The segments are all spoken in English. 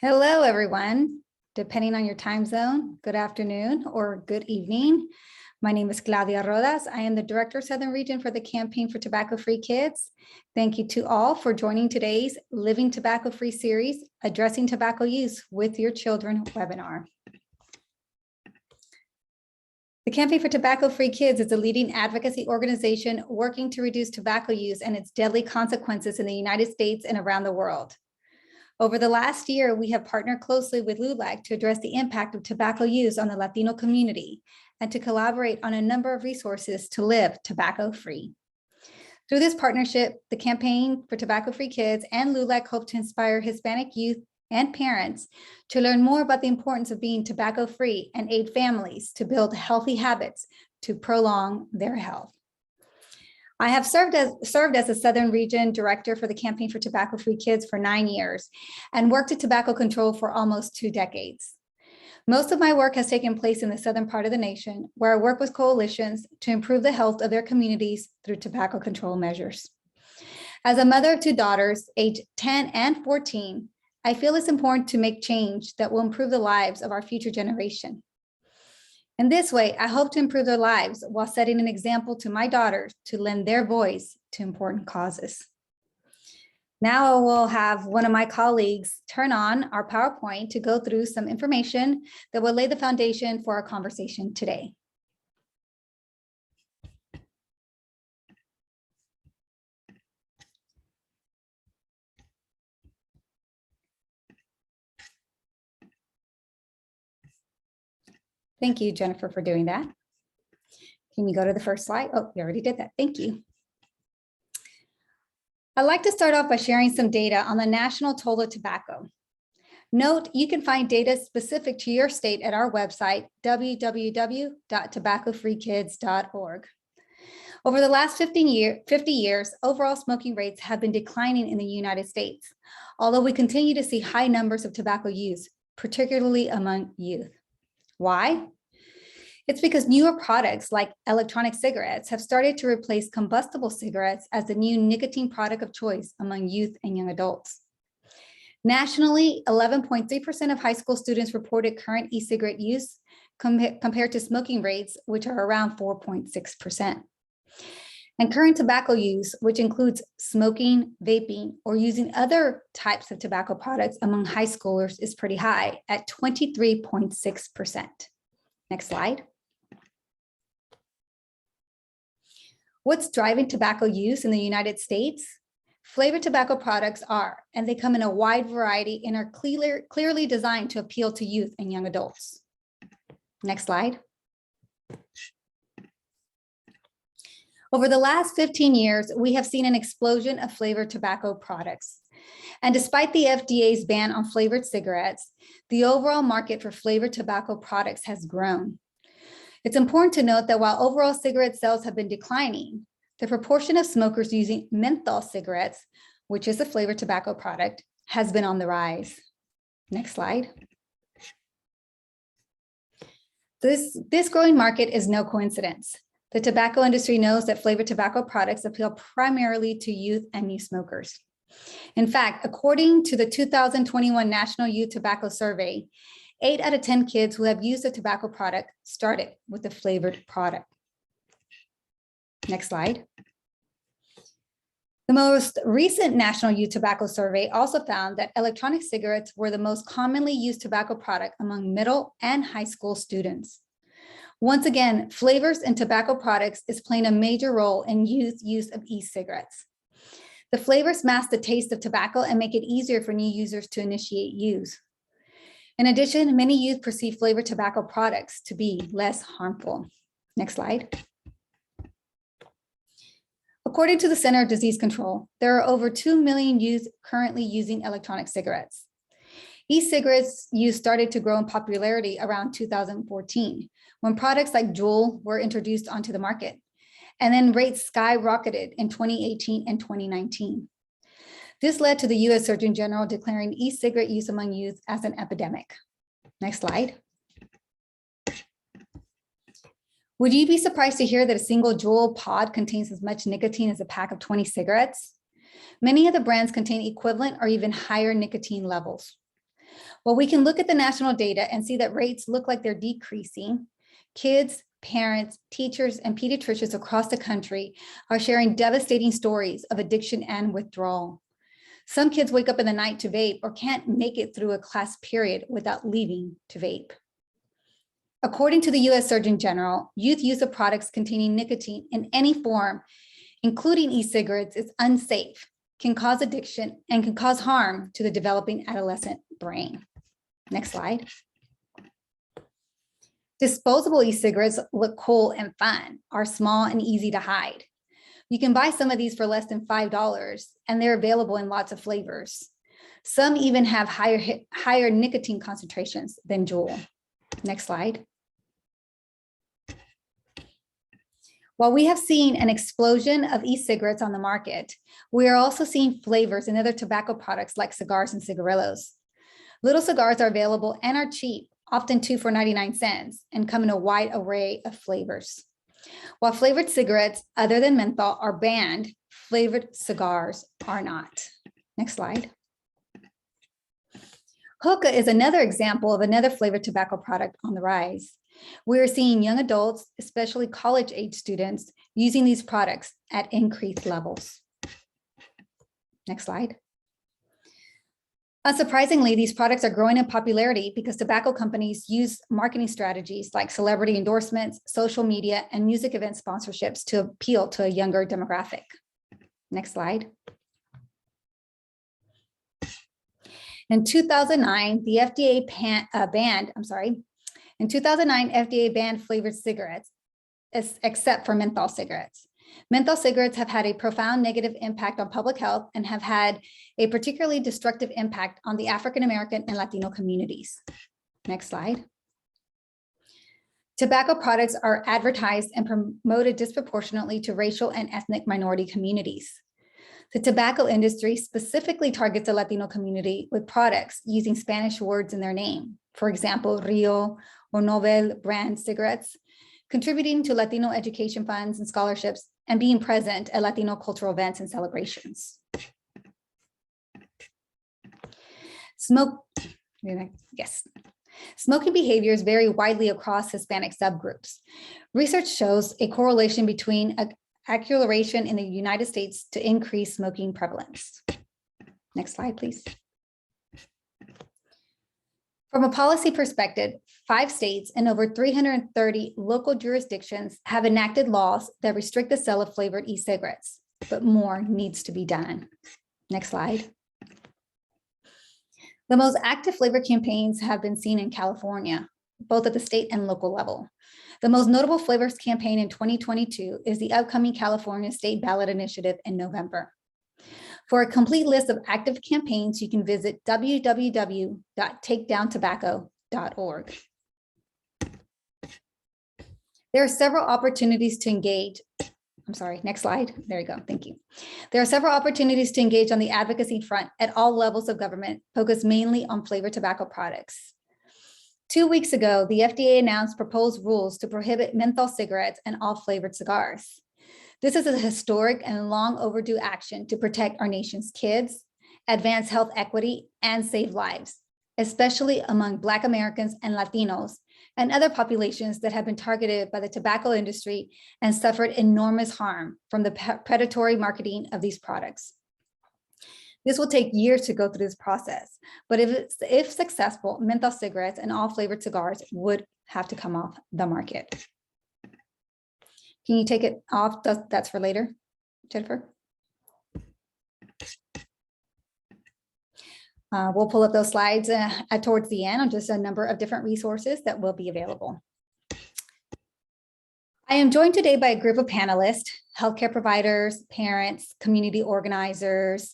Hello, everyone. Depending on your time zone, good afternoon or good evening. My name is Claudia Rodas. I am the Director of Southern Region for the Campaign for Tobacco-Free Kids. Thank you to all for joining today's Living Tobacco-Free series, Addressing Tobacco Use with Your Children webinar. The Campaign for Tobacco-Free Kids is a leading advocacy organization working to reduce tobacco use and its deadly consequences in the United States and around the world. Over the last year, we have partnered closely with LULAC to address the impact of tobacco use on the Latino community and to collaborate on a number of resources to live tobacco-free. Through this partnership, the Campaign for Tobacco-Free Kids and LULAC hope to inspire Hispanic youth and parents to learn more about the importance of being tobacco-free and aid families to build healthy habits to prolong their health. I have served as a Southern Region Director for the Campaign for Tobacco-Free Kids for 9 years and worked at tobacco control for almost 2 decades. Most of my work has taken place in the southern part of the nation, where I work with coalitions to improve the health of their communities through tobacco control measures. As a mother of 2 daughters, aged 10 and 14, I feel it's important to make change that will improve the lives of our future generation. In this way, I hope to improve their lives while setting an example to my daughters to lend their voice to important causes. Now I will have one of my colleagues turn on our PowerPoint to go through some information that will lay the foundation for our conversation today. Thank you, Jennifer, for doing that. Can you go to the first slide? Oh, you already did that. Thank you. I'd like to start off by sharing some data on the national toll of tobacco. Note, you can find data specific to your state at our website, www.tobaccofreekids.org. Over the last 50 years, overall smoking rates have been declining in the United States, although we continue to see high numbers of tobacco use, particularly among youth. Why? It's because newer products like electronic cigarettes have started to replace combustible cigarettes as the new nicotine product of choice among youth and young adults. Nationally, 11.3% of high school students reported current e-cigarette use compared to smoking rates, which are around 4.6%. And current tobacco use, which includes smoking, vaping, or using other types of tobacco products among high schoolers, is pretty high at 23.6%. Next slide. What's driving tobacco use in the United States? Flavored tobacco products are, and they come in a wide variety and are clearly designed to appeal to youth and young adults. Next slide. Over the last 15 years, we have seen an explosion of flavored tobacco products. And despite the FDA's ban on flavored cigarettes, the overall market for flavored tobacco products has grown. It's important to note that while overall cigarette sales have been declining, the proportion of smokers using menthol cigarettes, which is a flavored tobacco product, has been on the rise. Next slide. This growing market is no coincidence. The tobacco industry knows that flavored tobacco products appeal primarily to youth and new smokers. In fact, according to the 2021 National Youth Tobacco Survey, 8 out of 10 kids who have used a tobacco product started with a flavored product. Next slide. The most recent National Youth Tobacco Survey also found that electronic cigarettes were the most commonly used tobacco product among middle and high school students. Once again, flavors in tobacco products is playing a major role in youth use of e-cigarettes. The flavors mask the taste of tobacco and make it easier for new users to initiate use. In addition, many youth perceive flavored tobacco products to be less harmful. Next slide. According to the Center for Disease Control, there are over 2 million youth currently using electronic cigarettes. E-cigarettes use started to grow in popularity around 2014, when products like Juul were introduced onto the market, and then rates skyrocketed in 2018 and 2019. This led to the U.S. Surgeon General declaring e-cigarette use among youth as an epidemic. Next slide. Would you be surprised to hear that a single Juul pod contains as much nicotine as a pack of 20 cigarettes? Many of the brands contain equivalent or even higher nicotine levels. While we can look at the national data and see that rates look like they're decreasing, kids, parents, teachers, and pediatricians across the country are sharing devastating stories of addiction and withdrawal. Some kids wake up in the night to vape or can't make it through a class period without leaving to vape. According to the US Surgeon General, youth use of products containing nicotine in any form, including e-cigarettes, is unsafe, can cause addiction, and can cause harm to the developing adolescent brain. Next slide. Disposable e-cigarettes look cool and fun, are small and easy to hide. You can buy some of these for less than $5, and they're available in lots of flavors. Some even have higher nicotine concentrations than Juul. Next slide. While we have seen an explosion of e-cigarettes on the market, we are also seeing flavors in other tobacco products like cigars and cigarillos. Little cigars are available and are cheap, often 2 for 99 cents, and come in a wide array of flavors. While flavored cigarettes other than menthol are banned, flavored cigars are not. Next slide. Hookah is another example of another flavored tobacco product on the rise. We are seeing young adults, especially college-age students, using these products at increased levels. Next slide. Unsurprisingly, these products are growing in popularity because tobacco companies use marketing strategies like celebrity endorsements, social media, and music event sponsorships to appeal to a younger demographic. Next slide. In 2009, the FDA FDA banned flavored cigarettes, except for menthol cigarettes. Menthol cigarettes have had a profound negative impact on public health and have had a particularly destructive impact on the African American and Latino communities. Next slide. Tobacco products are advertised and promoted disproportionately to racial and ethnic minority communities. The tobacco industry specifically targets the Latino community with products using Spanish words in their name. For example, Rio or Nobel brand cigarettes, contributing to Latino education funds and scholarships, and being present at Latino cultural events and celebrations. Smoking behaviors vary widely across Hispanic subgroups. Research shows a correlation between acceleration in the United States to increase smoking prevalence. Next slide, please. From a policy perspective, 5 states and over 330 local jurisdictions have enacted laws that restrict the sale of flavored e-cigarettes, but more needs to be done. Next slide. The most active flavor campaigns have been seen in California, both at the state and local level. The most notable flavors campaign in 2022 is the upcoming California State Ballot Initiative in November. For a complete list of active campaigns, you can visit www.takedowntobacco.org. There are several opportunities to engage. Next slide. There you go. Thank you. There are several opportunities to engage on the advocacy front at all levels of government, focused mainly on flavored tobacco products. 2 weeks ago, the FDA announced proposed rules to prohibit menthol cigarettes and all flavored cigars. This is a historic and long overdue action to protect our nation's kids, advance health equity, and save lives, especially among Black Americans and Latinos and other populations that have been targeted by the tobacco industry and suffered enormous harm from the predatory marketing of these products. This will take years to go through this process, but if successful, menthol cigarettes and all flavored cigars would have to come off the market. Can you take it off? That's for later, Jennifer. We'll pull up those slides towards the end on just a number of different resources that will be available. I am joined today by a group of panelists, healthcare providers, parents, community organizers,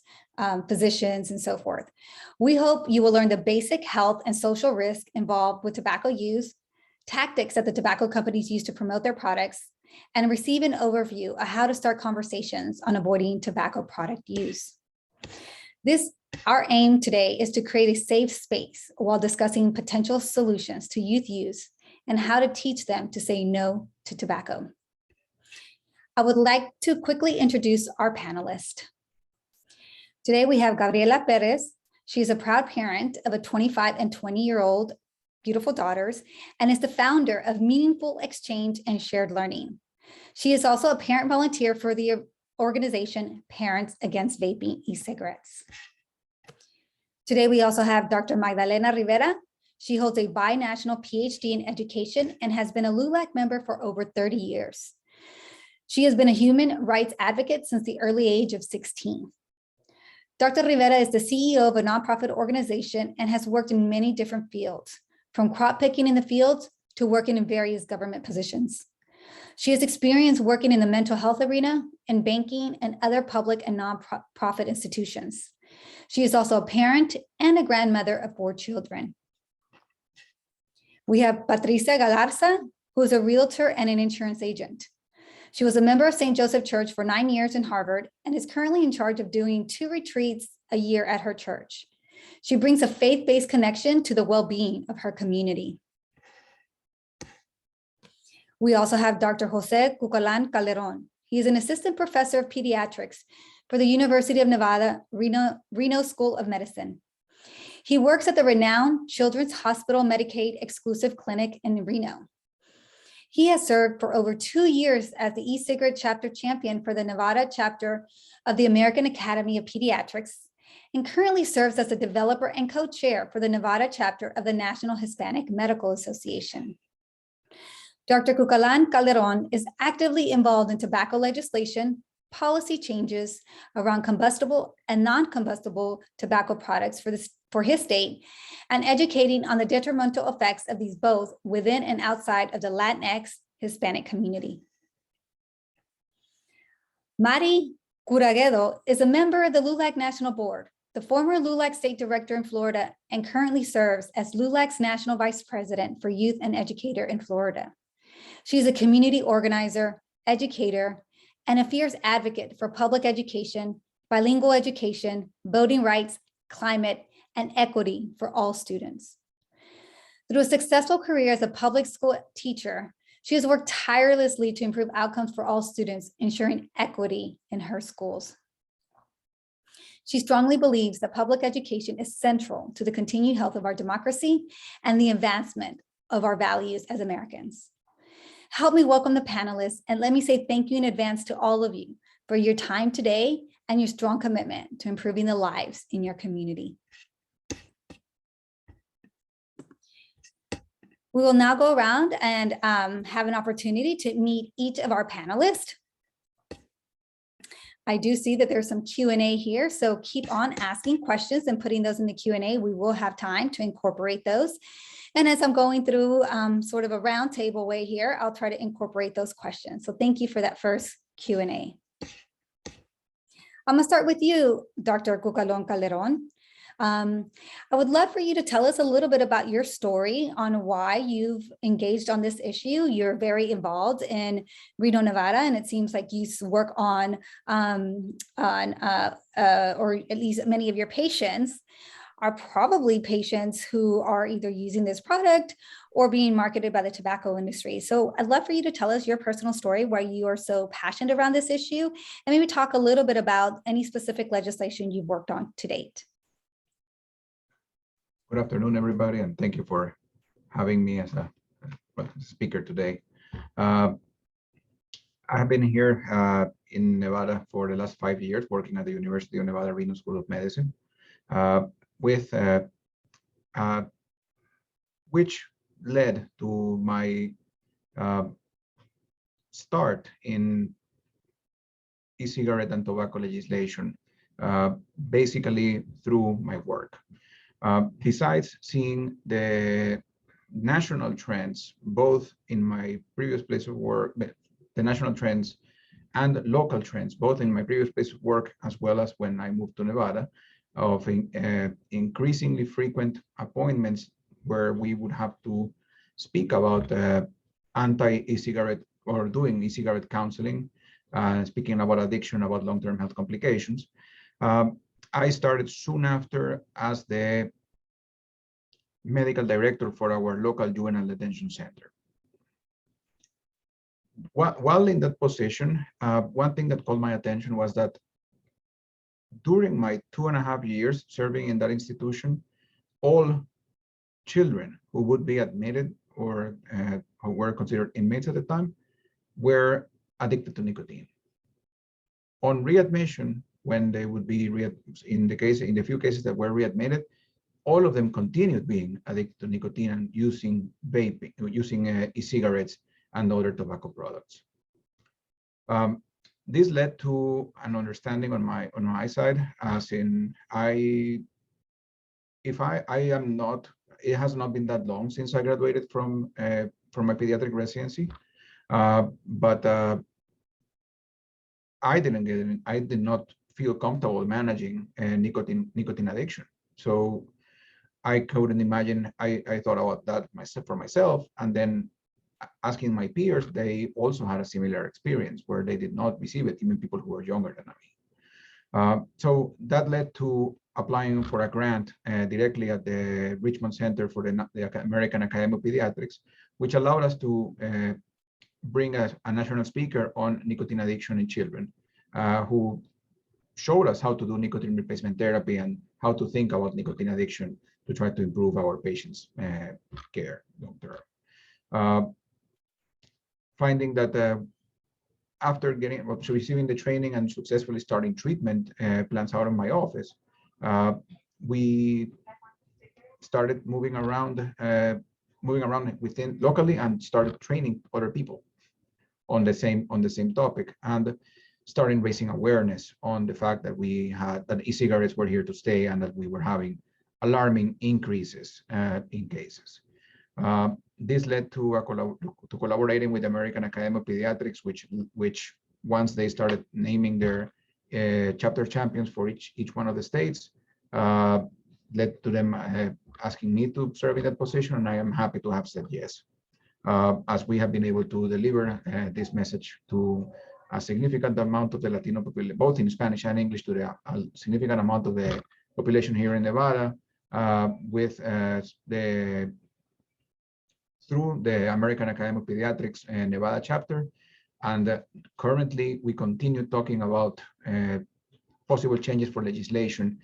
physicians, and so forth. We hope you will learn the basic health and social risk involved with tobacco use, tactics that the tobacco companies use to promote their products, and receive an overview of how to start conversations on avoiding tobacco product use. Our aim today is to create a safe space while discussing potential solutions to youth use and how to teach them to say no to tobacco. I would like to quickly introduce our panelists. Today we have Gabriela Perez. She is a proud parent of a 25 and 20-year-old beautiful daughters and is the founder of Meaningful Exchange and Shared Learning. She is also a parent volunteer for the organization Parents Against Vaping E-Cigarettes. Today, we also have Dr. Magdalena Rivera. She holds a binational PhD in education and has been a LULAC member for over 30 years. She has been a human rights advocate since the early age of 16. Dr. Rivera is the CEO of a nonprofit organization and has worked in many different fields, from crop picking in the fields to working in various government positions. She has experience working in the mental health arena and banking and other public and nonprofit institutions. She is also a parent and a grandmother of 4 children. We have Patricia Galarza, who is a realtor and an insurance agent. She was a member of St. Joseph Church for 9 years in Harvard and is currently in charge of doing 2 retreats a year at her church. She brings a faith-based connection to the well-being of her community. We also have Dr. Jose Cucalan Calderon. He is an assistant professor of pediatrics for the University of Nevada, Reno School of Medicine. He works at the renowned Children's Hospital Medicaid Exclusive Clinic in Reno. He has served for over 2 years as the e-cigarette chapter champion for the Nevada chapter of the American Academy of Pediatrics and currently serves as the developer and co-chair for the Nevada chapter of the National Hispanic Medical Association. Dr. Cucalan Calderon is actively involved in tobacco legislation, policy changes around combustible and non-combustible tobacco products for his state, and educating on the detrimental effects of these both within and outside of the Latinx Hispanic community. Mari Curaguedo is a member of the LULAC National Board, the former LULAC State Director in Florida, and currently serves as LULAC's National Vice President for Youth and Educator in Florida. She's a community organizer, educator, and a fierce advocate for public education, bilingual education, voting rights, climate, and equity for all students. Through a successful career as a public school teacher, she has worked tirelessly to improve outcomes for all students, ensuring equity in her schools. She strongly believes that public education is central to the continued health of our democracy and the advancement of our values as Americans. Help me welcome the panelists, and let me say thank you in advance to all of you for your time today and your strong commitment to improving the lives in your community. We will now go around and have an opportunity to meet each of our panelists. I do see that there's some Q&A here, so keep on asking questions and putting those in the Q&A. We will have time to incorporate those. And as I'm going through sort of a roundtable way here, I'll try to incorporate those questions. So thank you for that first Q&A. I'm gonna start with you, Dr. Cucalan Calderon. I would love for you to tell us a little bit about your story on why you've engaged on this issue. You're very involved in Reno, Nevada, and it seems like you work on or at least many of your patients are probably patients who are either using this product or being marketed by the tobacco industry. So I'd love for you to tell us your personal story, why you are so passionate around this issue, and maybe talk a little bit about any specific legislation you've worked on to date. Good afternoon, everybody, and thank you for having me as a speaker today. I have been here in Nevada for the last 5 years, working at the University of Nevada, Reno School of Medicine, which led to my start in e-cigarette and tobacco legislation, basically through my work. Besides seeing the national trends, both in my previous place of work, the national trends and local trends, both in my previous place of work, as well as when I moved to Nevada, of increasingly frequent appointments where we would have to speak about anti-e-cigarette or doing e-cigarette counseling, speaking about addiction, about long-term health complications. I started soon after as the medical director for our local juvenile detention center. While in that position, one thing that caught my attention was that during my 2.5 years serving in that institution, all children who would be admitted or who were considered inmates at the time were addicted to nicotine. On readmission, when they would be in the few cases that were readmitted, all of them continued being addicted to nicotine and using vaping, using e-cigarettes and other tobacco products. This led to an understanding on my side, as in I am not. It has not been that long since I graduated from my pediatric residency, but I did not feel comfortable managing nicotine addiction. So I couldn't imagine. I thought about that for myself, and then asking my peers, they also had a similar experience where they did not receive it, even people who were younger than me. So that led to applying for a grant directly at the Richmond Center for the American Academy of Pediatrics, which allowed us to bring a national speaker on nicotine addiction in children, who showed us how to do nicotine replacement therapy and how to think about nicotine addiction to try to improve our patients' care long term. Finding that after receiving the training and successfully starting treatment plans out of my office, we started moving around within locally and started training other people on the same topic, and starting raising awareness on the fact that that e-cigarettes were here to stay and that we were having alarming increases in cases. This led to collaborating with the American Academy of Pediatrics, which once they started naming their chapter champions for each one of the states, led to them asking me to serve in that position, and I am happy to have said yes, as we have been able to deliver this message to a significant amount of the Latino population, both in Spanish and English, to a significant amount of the population here in Nevada, through the American Academy of Pediatrics Nevada chapter. And currently, we continue talking about possible changes for legislation,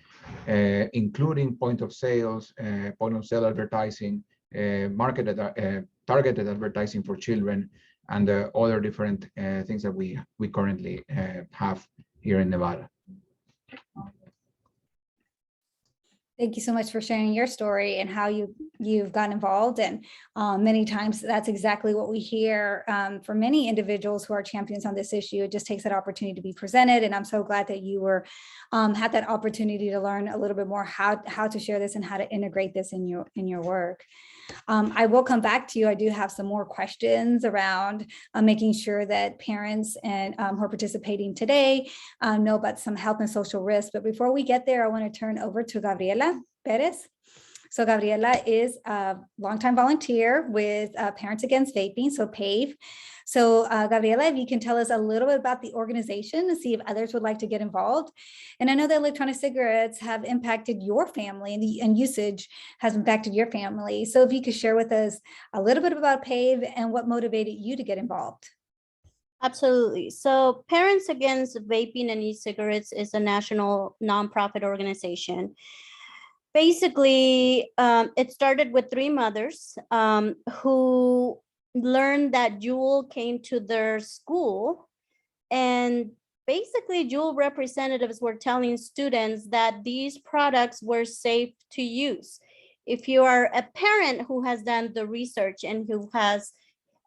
including point of sale advertising, targeted advertising for children, and other different things that we currently have here in Nevada. Thank you so much for sharing your story and how you've gotten involved. And many times that's exactly what we hear for many individuals who are champions on this issue. It just takes that opportunity to be presented. And I'm so glad that you had that opportunity to learn a little bit more how to share this and how to integrate this in your work. I will come back to you. I do have some more questions around making sure that parents and who are participating today know about some health and social risks. But before we get there, I want to turn over to Gabriela Perez. So Gabriela is a longtime volunteer with Parents Against Vaping, so PAVE. So Gabriela, if you can tell us a little bit about the organization to see if others would like to get involved. And I know that electronic cigarettes have impacted your family and usage has impacted your family. So if you could share with us a little bit about PAVE and what motivated you to get involved. Absolutely. So Parents Against Vaping and E-Cigarettes is a national nonprofit organization. Basically, it started with 3 mothers who learned that Juul came to their school, and basically Juul representatives were telling students that these products were safe to use. If you are a parent who has done the research and who has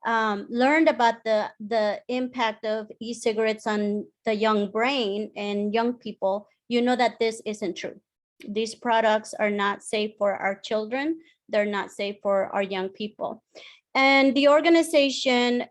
learned about the impact of e-cigarettes on the young brain and young people, you know that this isn't true. These products are not safe for our children. They're not safe for our young people. And the organization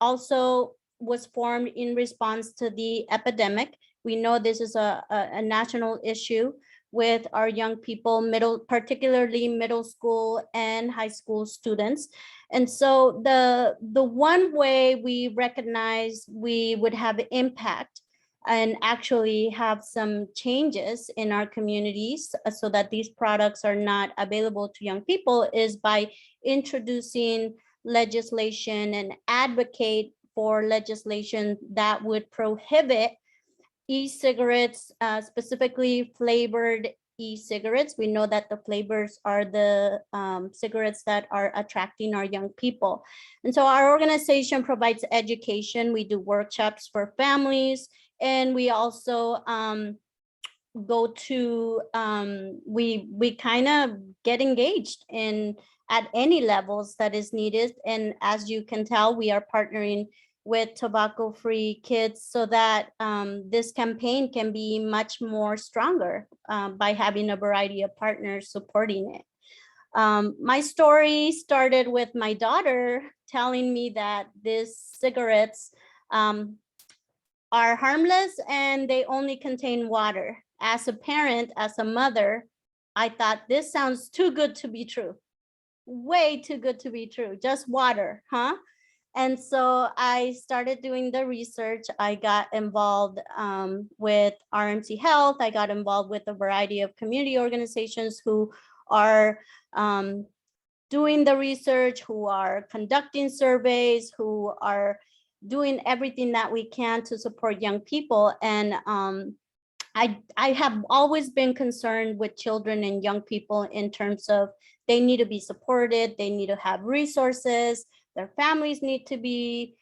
also was formed in response to the epidemic. We know this is a national issue with our young people, particularly middle school and high school students. And so the one way we recognize we would have impact and actually have some changes in our communities so that these products are not available to young people is by introducing legislation and advocate for legislation that would prohibit e-cigarettes, specifically flavored e-cigarettes. We know that the flavors are the cigarettes that are attracting our young people. And so our organization provides education. We do workshops for families, and we also go to, we kind of get engaged in at any levels that is needed. And as you can tell, we are partnering with tobacco-free kids so that this campaign can be much more stronger by having a variety of partners supporting it. My story started with my daughter telling me that these cigarettes are harmless and they only contain water. As a parent, as a mother, I thought this sounds too good to be true. Way too good to be true. Just water, huh? And so I started doing the research. I got involved with RMC Health. I got involved with a variety of community organizations who are doing the research, who are conducting surveys, who are doing everything that we can to support young people. And I have always been concerned with children and young people in terms of they need to be supported, they need to have resources, their families need to be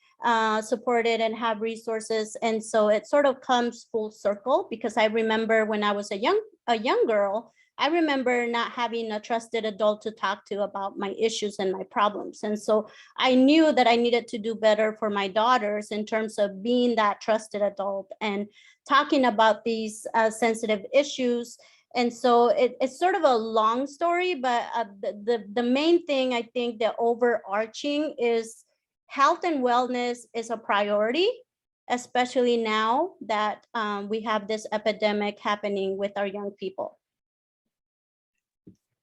supported and have resources. And so it sort of comes full circle, because I remember when I was a young girl, I remember not having a trusted adult to talk to about my issues and my problems. And so I knew that I needed to do better for my daughters in terms of being that trusted adult and talking about these sensitive issues. And so it's sort of a long story, but the main thing, I think the overarching is health and wellness is a priority, especially now that we have this epidemic happening with our young people.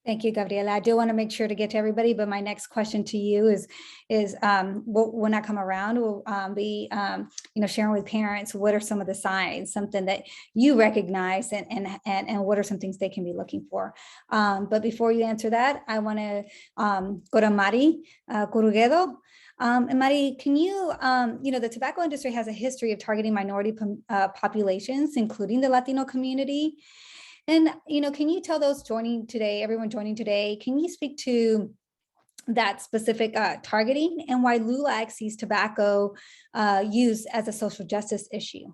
Thank you, Gabriela. I do want to make sure to get to everybody, but my next question to you is when I come around, we'll be sharing with parents what are some of the signs, something that you recognize, and what are some things they can be looking for. But before you answer that, I want to go to Mari Curuguedo. And Mari, can you, the tobacco industry has a history of targeting minority populations, including the Latino community. And, can you tell those joining today, everyone joining today, can you speak to that specific targeting and why LULAC sees tobacco use as a social justice issue?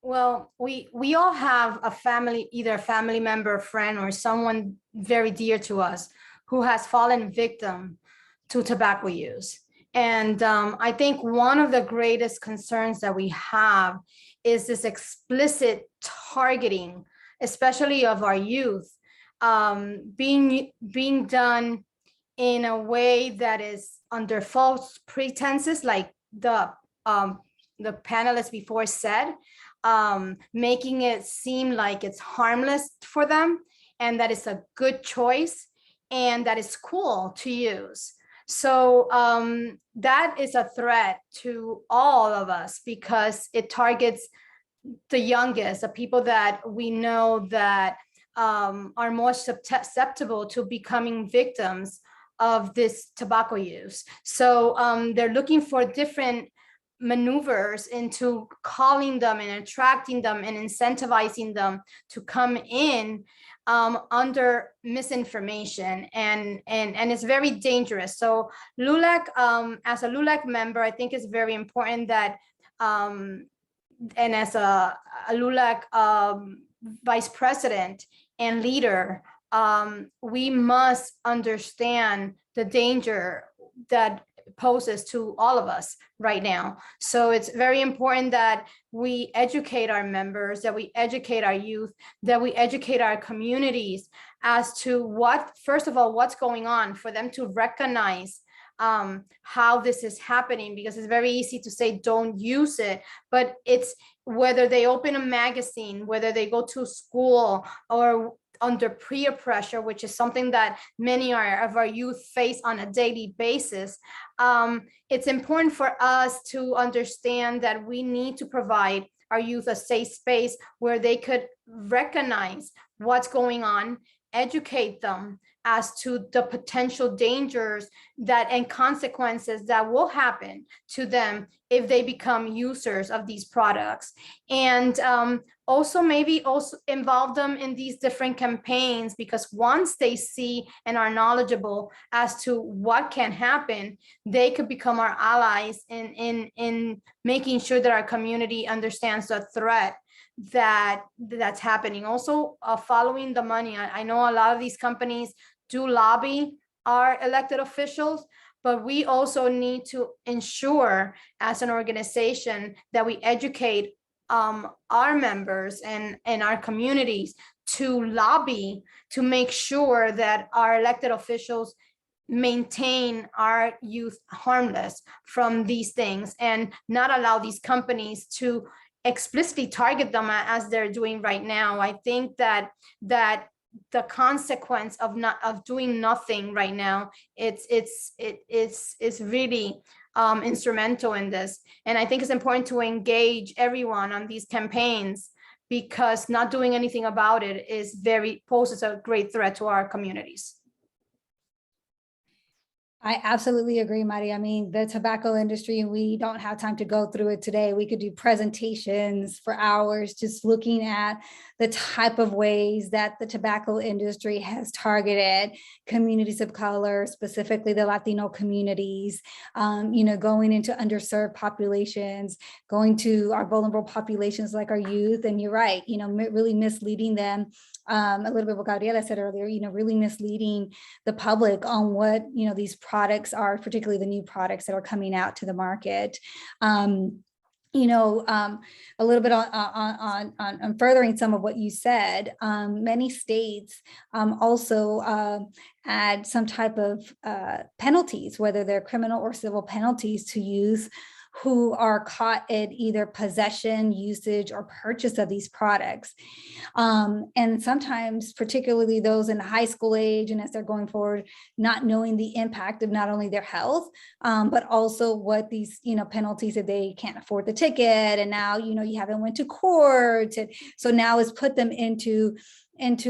Well, we all have a family, either a family member, friend, or someone very dear to us who has fallen victim to tobacco use. And I think one of the greatest concerns that we have is this explicit targeting, especially of our youth, being done in a way that is under false pretenses, like the panelists before said, making it seem like it's harmless for them and that it's a good choice and that it's cool to use. So that is a threat to all of us because it targets the youngest, the people that we know that are more susceptible to becoming victims of this tobacco use. So they're looking for different maneuvers into calling them and attracting them and incentivizing them to come in under misinformation, and it's very dangerous. So LULAC, as a LULAC member, I think it's very important that and as a LULAC vice president and leader, we must understand the danger that poses to all of us right now. So it's very important that we educate our members, that we educate our youth, that we educate our communities as to what, first of all, what's going on, for them to recognize how this is happening, because it's very easy to say don't use it, but it's whether they open a magazine, whether they go to school, or under peer pressure, which is something that many of our youth face on a daily basis. It's important for us to understand that we need to provide our youth a safe space where they could recognize what's going on, educate them, as to the potential dangers that and consequences that will happen to them if they become users of these products. And also maybe also involve them in these different campaigns, because once they see and are knowledgeable as to what can happen, they could become our allies in making sure that our community understands the threat that's happening. Also, following the money. I know a lot of these companies do lobby our elected officials, but we also need to ensure as an organization that we educate our members and our communities to lobby to make sure that our elected officials maintain our youth harmless from these things and not allow these companies to explicitly target them as they're doing right now. I think that the consequence of doing nothing right now, it's really instrumental in this. And I think it's important to engage everyone on these campaigns, because not doing anything about it poses a great threat to our communities. I absolutely agree, Mari. I mean, the tobacco industry, we don't have time to go through it today. We could do presentations for hours just looking at the type of ways that the tobacco industry has targeted communities of color, specifically the Latino communities, going into underserved populations, going to our vulnerable populations like our youth. And you're right, really misleading them. A little bit what Gabriela said earlier, really misleading the public on what, these products are, particularly the new products that are coming out to the market. A little bit on furthering some of what you said, many states also add some type of penalties, whether they're criminal or civil penalties, to youth who are caught in either possession, usage, or purchase of these products. And sometimes, particularly those in high school age and as they're going forward, not knowing the impact of not only their health, but also what these, penalties if they can't afford the ticket. And now, you haven't went to court. And so now it's put them into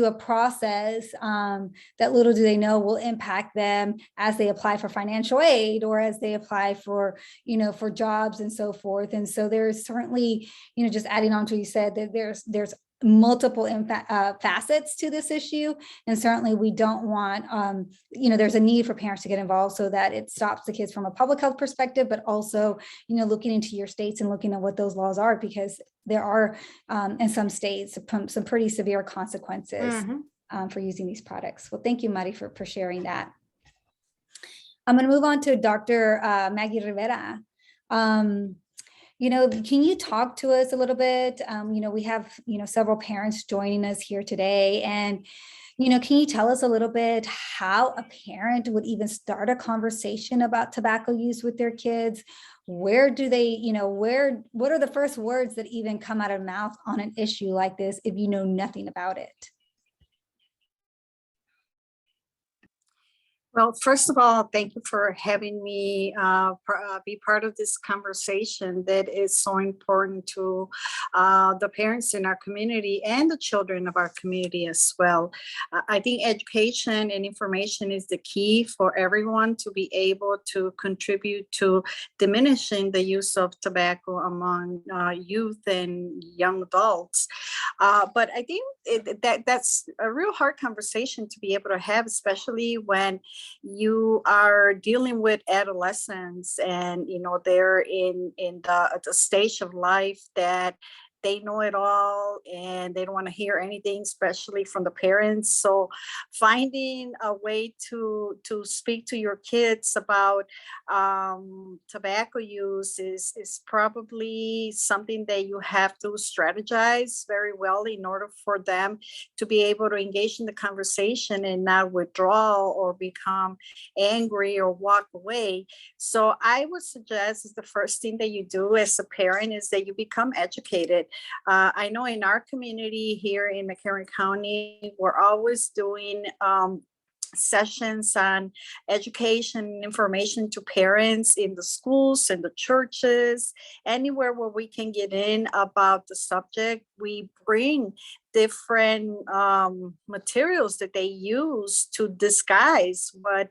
a process that little do they know will impact them as they apply for financial aid or as they apply for, for jobs and so forth. And so there's certainly, just adding on to what you said, that there's multiple facets to this issue. And certainly we don't want, there's a need for parents to get involved so that it stops the kids from a public health perspective, but also, looking into your states and looking at what those laws are, because there are in some states some pretty severe consequences for using these products. Well, thank you, Mari, for sharing that. I'm going to move on to Dr. Maggie Rivera. Can you talk to us a little bit? We have, several parents joining us here today. And, can you tell us a little bit how a parent would even start a conversation about tobacco use with their kids? Where do they, what are the first words that even come out of mouth on an issue like this if you know nothing about it? Well, first of all, thank you for having me be part of this conversation that is so important to the parents in our community and the children of our community as well. I think education and information is the key for everyone to be able to contribute to diminishing the use of tobacco among youth and young adults. But I think that's a real hard conversation to be able to have, especially when you are dealing with adolescents and they're in the stage of life that they know it all and they don't want to hear anything, especially from the parents. So finding a way to speak to your kids about tobacco use is probably something that you have to strategize very well in order for them to be able to engage in the conversation and not withdraw or become angry or walk away. So I would suggest is the first thing that you do as a parent is that you become educated. I know in our community here in McHenry County, we're always doing sessions on education and information to parents in the schools and the churches, anywhere where we can get in about the subject. We bring different materials that they use to disguise what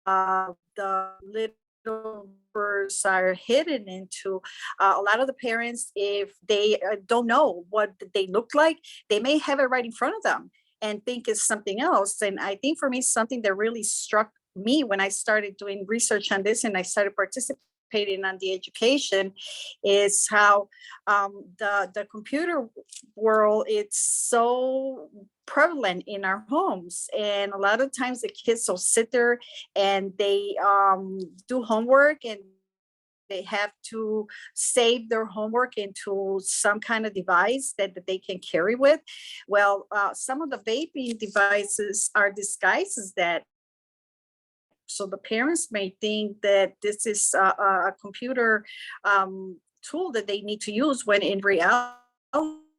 the little birds are hidden into. A lot of the parents, if they don't know what they look like, they may have it right in front of them and think it's something else. And I think for me, something that really struck me when I started doing research on this and I started participating on the education is how the computer world, it's so prevalent in our homes. And a lot of times the kids will sit there and they do homework, and they have to save their homework into some kind of device that they can carry with. Well, some of the vaping devices are disguised as that. So the parents may think that this is a computer tool that they need to use, when in reality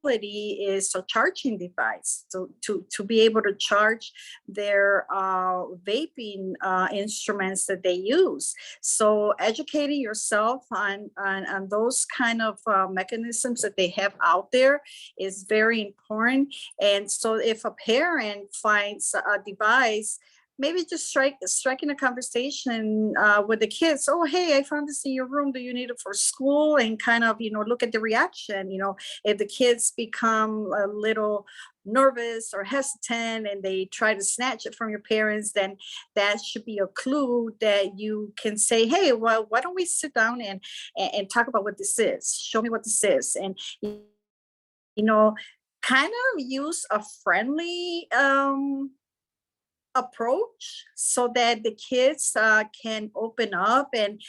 is a charging device. So to be able to charge their vaping instruments that they use. So educating yourself on those kind of mechanisms that they have out there is very important. And so if a parent finds a device, maybe just striking a conversation with the kids. Oh, hey, I found this in your room. Do you need it for school? And kind of, look at the reaction. If the kids become a little nervous or hesitant and they try to snatch it from your parents, then that should be a clue that you can say, hey, well, why don't we sit down and talk about what this is? Show me what this is. And, kind of use a friendly approach so that the kids can open up and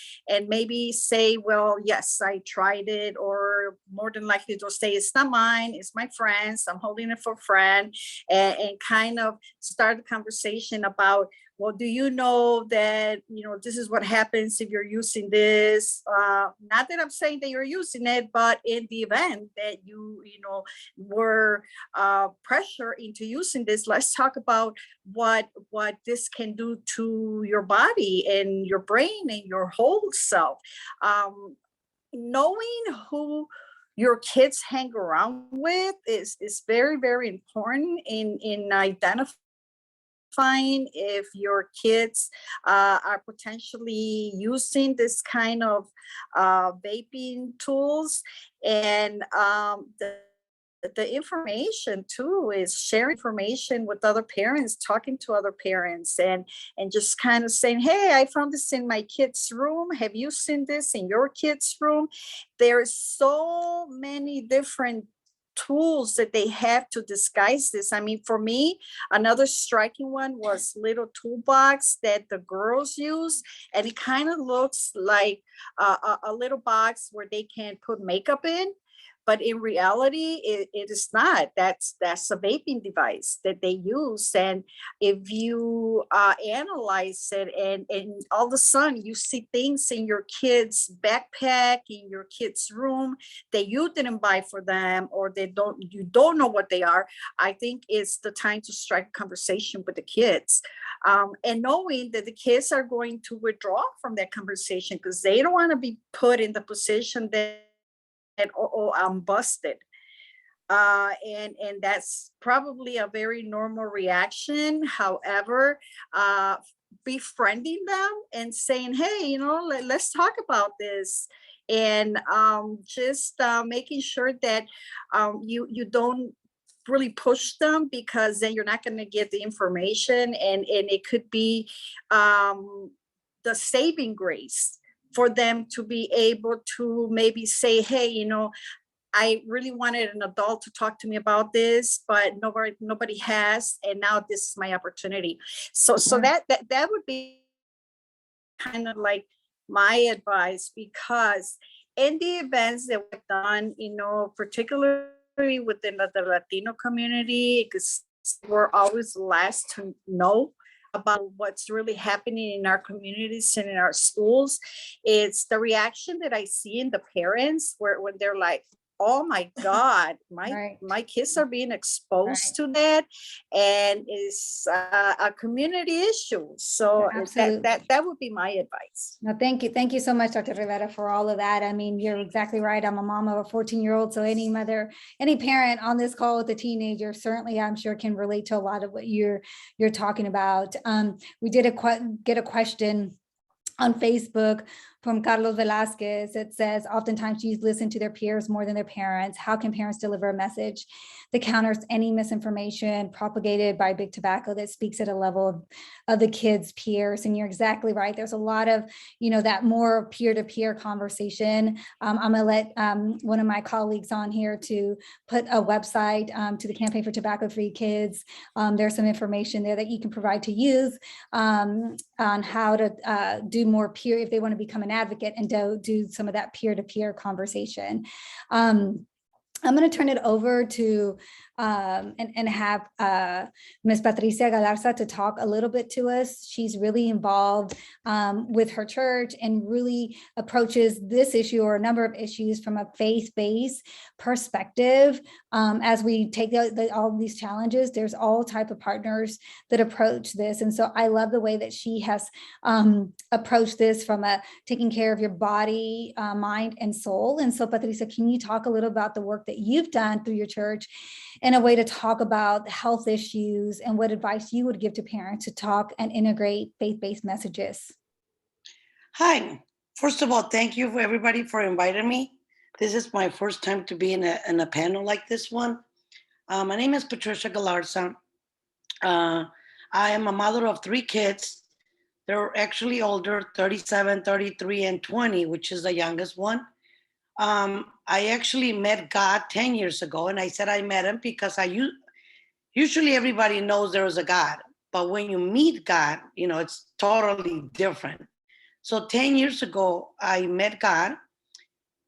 maybe say, well, yes, I tried it, or more than likely they'll say, it's not mine, it's my friend's, I'm holding it for a friend, and kind of start the conversation about, well, do you know that, this is what happens if you're using this? Not that I'm saying that you're using it, but in the event that you were pressure into using this, let's talk about what this can do to your body and your brain and your whole self. Knowing who your kids hang around with is very, very important in identifying if your kids are potentially using this kind of vaping tools. And the information too is sharing information with other parents, talking to other parents, and just kind of saying, hey, I found this in my kid's room. Have you seen this in your kid's room? There's so many different tools that they have to disguise this. I mean, for me, another striking one was little toolbox that the girls use, and it kind of looks like a little box where they can put makeup in. But in reality, it is not. That's a vaping device that they use. And if you analyze it and all of a sudden you see things in your kid's backpack, in your kid's room that you didn't buy for them, or you don't know what they are, I think it's the time to strike a conversation with the kids. And knowing that the kids are going to withdraw from that conversation because they don't want to be put in the position that, oh, I'm busted. And that's probably a very normal reaction. However, befriending them and saying, hey, let's talk about this. And just making sure that you don't really push them, because then you're not going to get the information, and it could be the saving grace for them to be able to maybe say, hey, I really wanted an adult to talk to me about this, but nobody has, and now this is my opportunity. So that would be kind of like my advice, because in the events that we've done, particularly within the Latino community, because we're always last to know about what's really happening in our communities and in our schools, it's the reaction that I see in the parents when they're like, oh my God, Right. my kids are being exposed to that, and it's a community issue. So Absolutely. that would be my advice. No, thank you. Thank you so much, Dr. Rivera, for all of that. I mean, you're exactly right. I'm a mom of a 14-year-old. So any mother, any parent on this call with a teenager, certainly I'm sure can relate to a lot of what you're talking about. We did get a question on Facebook from Carlos Velasquez. It says, oftentimes youth listen to their peers more than their parents. How can parents deliver a message that counters any misinformation propagated by big tobacco that speaks at a level of the kids' peers? And you're exactly right. There's a lot of, that more peer-to-peer conversation. I'm gonna let one of my colleagues on here to put a website to the Campaign for Tobacco-Free Kids. There's some information there that you can provide to youth on how to do more peer, if they want to become an advocate and do some of that peer-to-peer conversation. I'm going to turn it over to and have Ms. Patricia Galarza to talk a little bit to us. She's really involved with her church and really approaches this issue or a number of issues from a faith-based perspective. As we take all these challenges, there's all type of partners that approach this. And so I love the way that she has approached this from taking care of your body, mind, and soul. And so Patricia, can you talk a little about the work that you've done through your church in a way to talk about health issues and what advice you would give to parents to talk and integrate faith-based messages? Hi, first of all, thank you for everybody for inviting me. This is my first time to be in a panel like this one. My name is Patricia Galarza. I am a mother of 3 kids. They're actually older, 37, 33, and 20, which is the youngest one. I actually met God 10 years ago, and I said I met him because usually everybody knows there is a God, but when you meet God, it's totally different. So 10 years ago, I met God,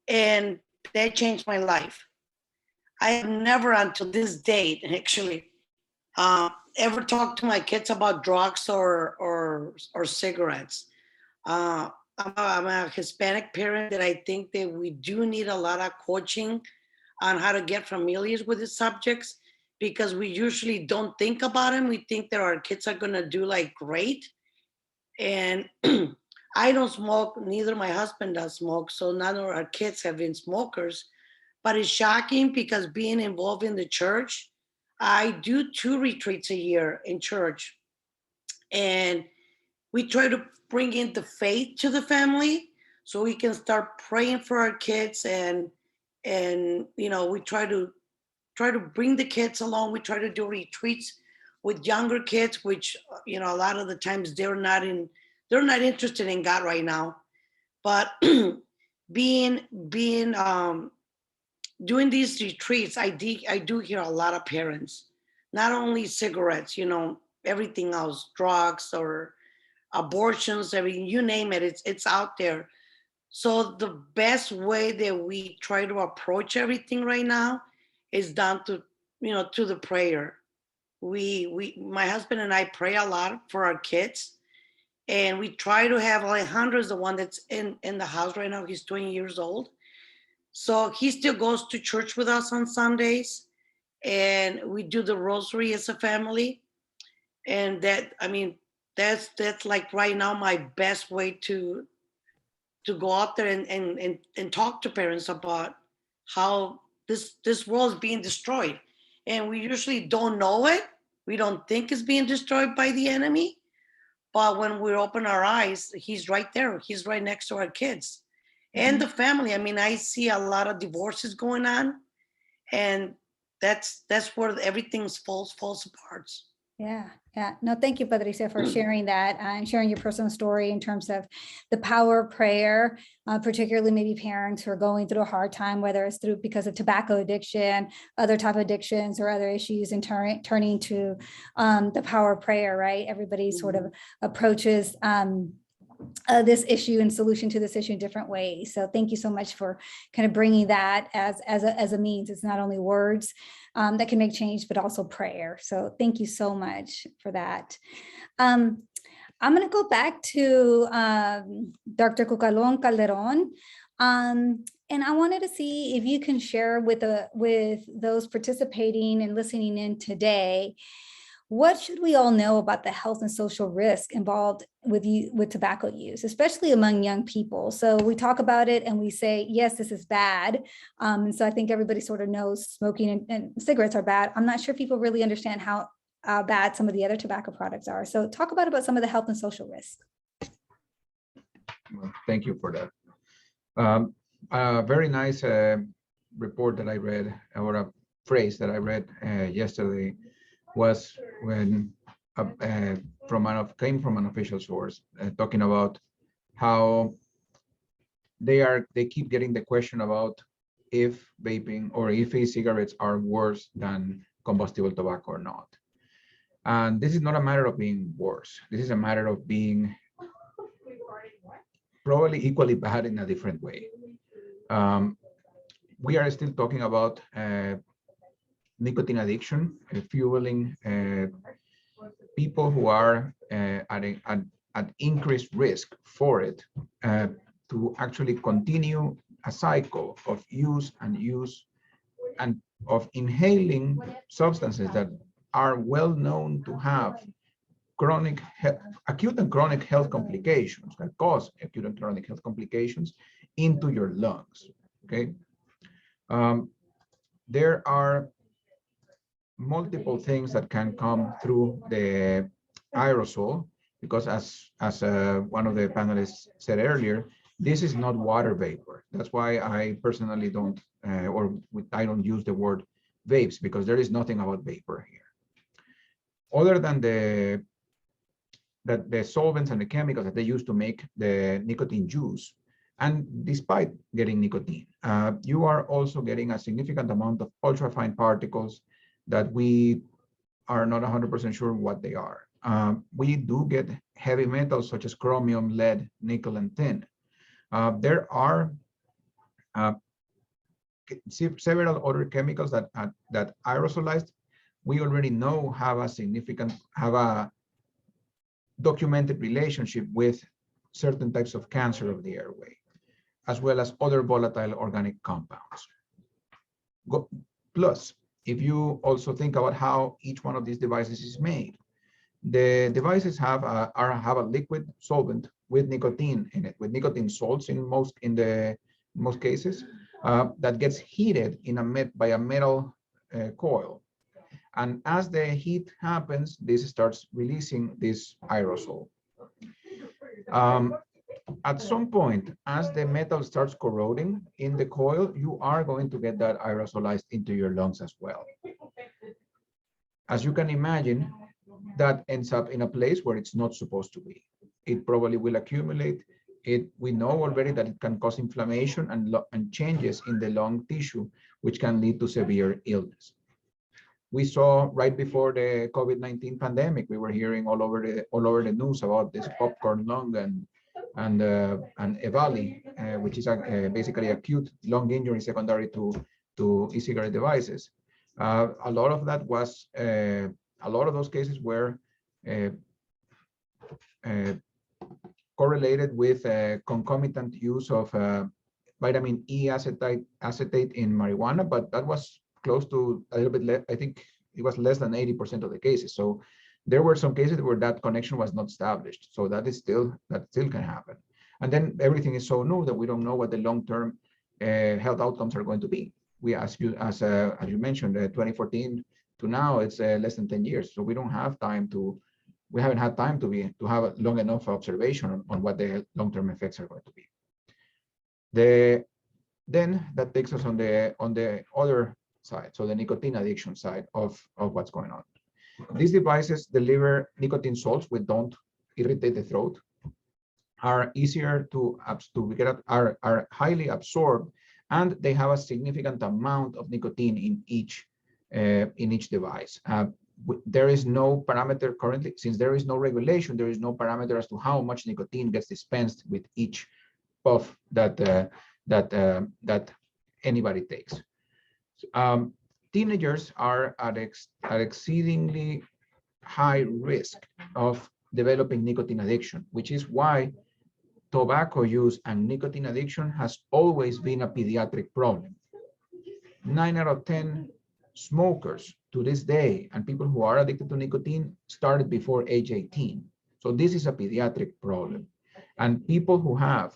and that changed my life. I have never until this date, actually, ever talked to my kids about drugs or cigarettes. I'm a Hispanic parent that I think that we do need a lot of coaching on how to get familiar with the subjects, because we usually don't think about them. We think that our kids are going to do like great. And I don't smoke, neither my husband does smoke. So none of our kids have been smokers. But it's shocking because being involved in the church, I do 2 retreats a year in church. And we try to bring in the faith to the family so we can start praying for our kids, and we try to bring the kids along. We try to do retreats with younger kids, which a lot of the times they're not interested in God right now. But doing these retreats, I do hear a lot of parents, not only cigarettes, everything else, drugs or abortions, you name it, it's out there. So the best way that we try to approach everything right now is down to the prayer. My husband and I pray a lot for our kids, and we try to have Alejandro's the one that's in the house right now. He's 20 years old, so he still goes to church with us on Sundays, and we do the rosary as a family. And that's like right now my best way to go out there and talk to parents about how this world is being destroyed. And we usually don't know it. We don't think it's being destroyed by the enemy. But when we open our eyes, he's right there. He's right next to our kids and the family. I see a lot of divorces going on, and that's where everything falls apart. Yeah. No, thank you, Patricia, for sharing that and sharing your personal story in terms of the power of prayer, particularly maybe parents who are going through a hard time, whether it's because of tobacco addiction, other type of addictions, or other issues, and turning to the power of prayer, right? Everybody sort of approaches this issue and solution to this issue in different ways. So thank you so much for kind of bringing that as a means. It's not only words that can make change, but also prayer. So thank you so much for that. I'm going to go back to Dr. Cucalón Calderon. And I wanted to see if you can share with those participating and listening in today, what should we all know about the health and social risk involved with tobacco use, especially among young people? So we talk about it and we say, yes, this is bad. And so I think everybody sort of knows smoking and cigarettes are bad. I'm not sure people really understand how bad some of the other tobacco products are. So talk about some of the health and social risks. Well, thank you for that. A very nice report that I read, or a phrase that I read yesterday, was when came from an official source talking about how they keep getting the question about if vaping or if e-cigarettes are worse than combustible tobacco or not. And this is not a matter of being worse. This is a matter of being probably equally bad in a different way. We are still talking about nicotine addiction, fueling people who are at increased risk for it to actually continue a cycle of use and of inhaling substances that are well known to have acute and chronic health complications, that cause acute and chronic health complications into your lungs. Okay, there are multiple things that can come through the aerosol, because as one of the panelists said earlier, this is not water vapor. That's why I personally don't, I don't use the word vapes, because there is nothing about vapor here, other than the solvents and the chemicals that they use to make the nicotine juice. And despite getting nicotine, you are also getting a significant amount of ultrafine particles that we are not 100% sure what they are. We do get heavy metals such as chromium, lead, nickel, and tin. There are several other chemicals that aerosolized, we already know have a documented relationship with certain types of cancer of the airway, as well as other volatile organic compounds. Plus, if you also think about how each one of these devices is made, the devices have a liquid solvent with nicotine in it, with nicotine salts in most cases, that gets heated by a metal coil. And as the heat happens, this starts releasing this aerosol. At some point, as the metal starts corroding in the coil, you are going to get that aerosolized into your lungs as well. As you can imagine, that ends up in a place where it's not supposed to be. It probably will accumulate. We know already that it can cause inflammation and changes in the lung tissue, which can lead to severe illness. We saw right before the COVID-19 pandemic, we were hearing all over the news about this popcorn lung and EVALI, which is basically acute lung injury secondary to e-cigarette devices. A lot of that was a lot of those cases were correlated with concomitant use of vitamin E acetate in marijuana, but that was close to a little bit less. I think it was less than 80% of the cases. So there were some cases where that connection was not established. So that still can happen. And then everything is so new that we don't know what the long-term health outcomes are going to be. As you mentioned, 2014 to now, it's less than 10 years. So we don't have time we haven't had time to have a long enough observation on what the long-term effects are going to be. Then that takes us on the other side, so the nicotine addiction side of what's going on. These devices deliver nicotine salts which don't irritate the throat, are easier to get at, are highly absorbed, and they have a significant amount of nicotine in each device. There is no parameter currently, since there is no regulation, there is no parameter as to how much nicotine gets dispensed with each puff that anybody takes. Teenagers are at exceedingly high risk of developing nicotine addiction, which is why tobacco use and nicotine addiction has always been a pediatric problem. 9 out of 10 smokers to this day and people who are addicted to nicotine started before age 18. So this is a pediatric problem. And people who have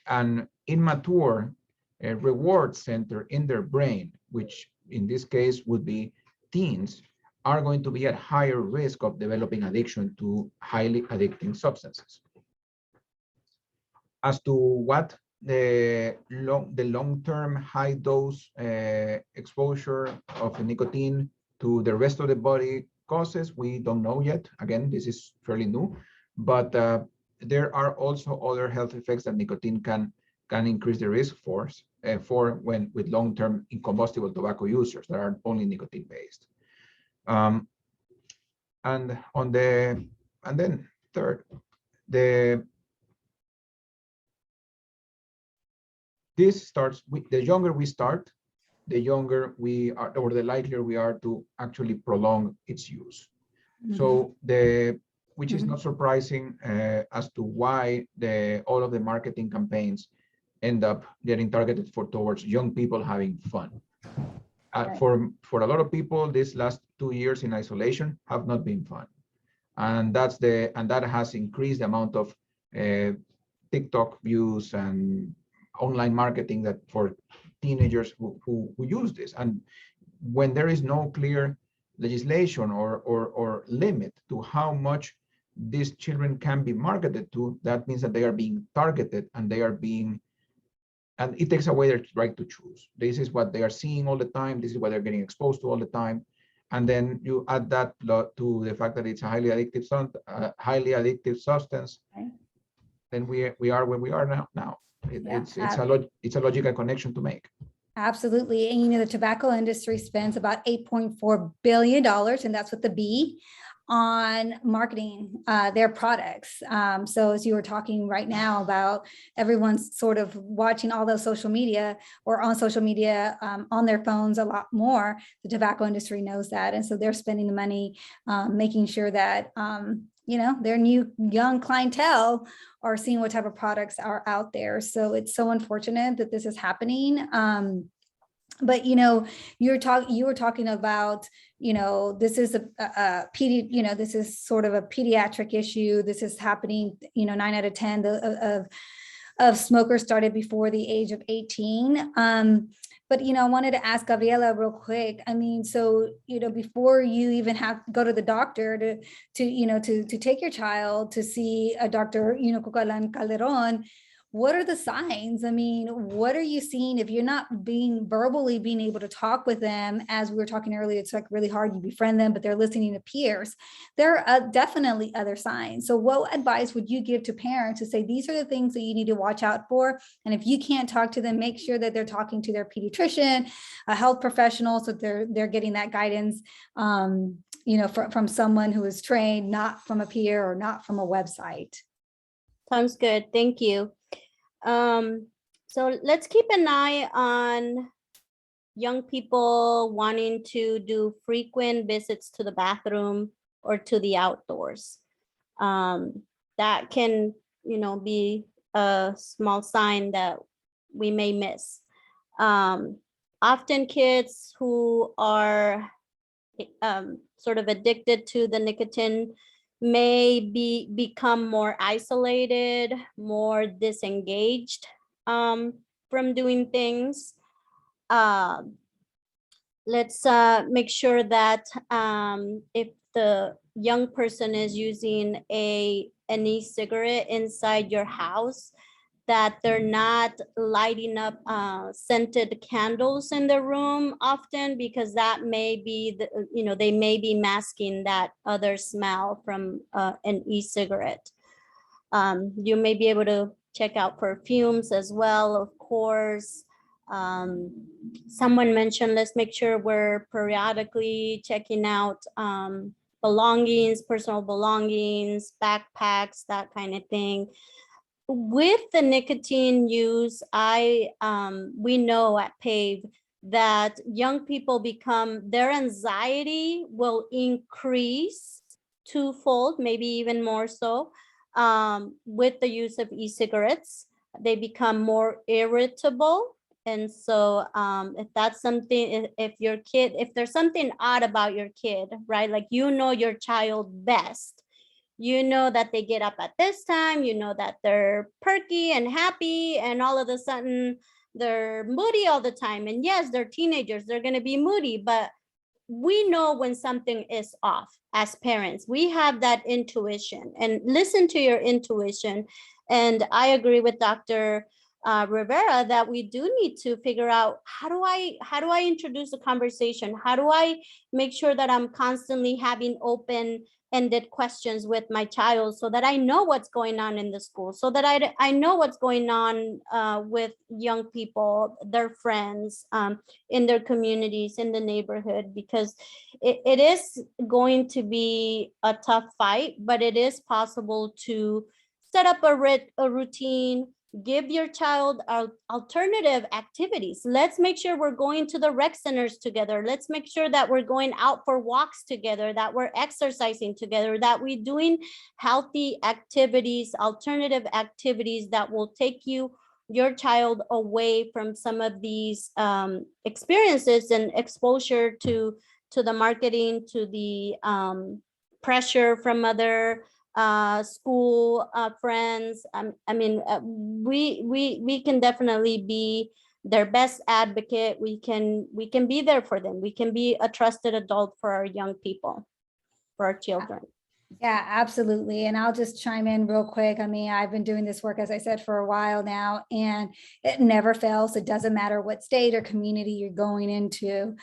an immature reward center in their brain, which in this case would be teens, are going to be at higher risk of developing addiction to highly addicting substances. As to what the long-term high dose exposure of nicotine to the rest of the body causes, we don't know yet. Again, this is fairly new, but there are also other health effects that nicotine can increase the risk for when with long-term incombustible tobacco users that are only nicotine based. And then third, this starts with the younger we start, the younger we are, or the likelier we are to actually prolong its use. So which is not surprising as to why all of the marketing campaigns end up getting targeted towards young people having fun. For a lot of people, these last 2 years in isolation have not been fun, and that has increased the amount of TikTok views and online marketing that for teenagers who use this. And when there is no clear legislation or limit to how much these children can be marketed to, that means that they are being targeted and and it takes away their right to choose. This is what they are seeing all the time. This is what they're getting exposed to all the time. And then you add that to the fact that it's a highly addictive substance. Right. Then we are where we are now. It's a logical connection to make. Absolutely. And the tobacco industry spends about $8.4 billion, and that's with the B, on marketing their products. So as you were talking right now about everyone's sort of watching all those social media or on social media on their phones a lot more, the tobacco industry knows that. And so they're spending the money making sure that, their new young clientele are seeing what type of products are out there. So it's so unfortunate that this is happening. But you were talking about this is this is sort of a pediatric issue. This is happening 9 out of 10 of smokers started before the age of 18. But I wanted to ask Gabriela real quick. I mean, so before you even have to go to the doctor to take your child to see a doctor, Cucalan Calderon, what are the signs? I mean, what are you seeing if you're not being able to talk with them? As we were talking earlier, it's like really hard. You befriend them, but they're listening to peers. There are definitely other signs. So what advice would you give to parents to say, these are the things that you need to watch out for? And if you can't talk to them, make sure that they're talking to their pediatrician, a health professional, so they're getting that guidance, from someone who is trained, not from a peer or not from a website. Sounds good. Thank you. So let's keep an eye on young people wanting to do frequent visits to the bathroom or to the outdoors. That can, be a small sign that we may miss. Often kids who are sort of addicted to the nicotine may become more isolated, more disengaged from doing things. Let's make sure that if the young person is using an e-cigarette inside your house, that they're not lighting up scented candles in the room often, because that may be, they may be masking that other smell from an e-cigarette. You may be able to check out perfumes as well, of course. Someone mentioned, let's make sure we're periodically checking out belongings, personal belongings, backpacks, that kind of thing. With the nicotine use, we know at PAVE that young people their anxiety will increase twofold, maybe even more so, with the use of e-cigarettes. They become more irritable. And so if that's something, if your kid, if there's something odd about your kid, right? Like, you know your child best. You know that they get up at this time, you know that they're perky and happy, and all of a sudden they're moody all the time. And yes, they're teenagers, they're going to be moody, but we know when something is off as parents. We have that intuition, and listen to your intuition. And I agree with Dr. Rivera that we do need to figure out, how do I introduce a conversation? How do I make sure that I'm constantly having open-ended questions with my child, so that I know what's going on in the school, so that I know what's going on with young people, their friends, in their communities, in the neighborhood, because it is going to be a tough fight, but it is possible to set up a routine, give your child alternative activities. Let's make sure we're going to the rec centers together. Let's make sure that we're going out for walks together, that we're exercising together, that we're doing healthy activities, alternative activities that will take your child away from some of these experiences and exposure to the marketing, to the pressure from other school friends. I mean, we can definitely be their best advocate. We can be there for them. We can be a trusted adult for our young people, for our children. Yeah, absolutely. And I'll just chime in real quick. I mean, I've been doing this work, as I said, for a while now, and it never fails. It doesn't matter what state or community you're going into.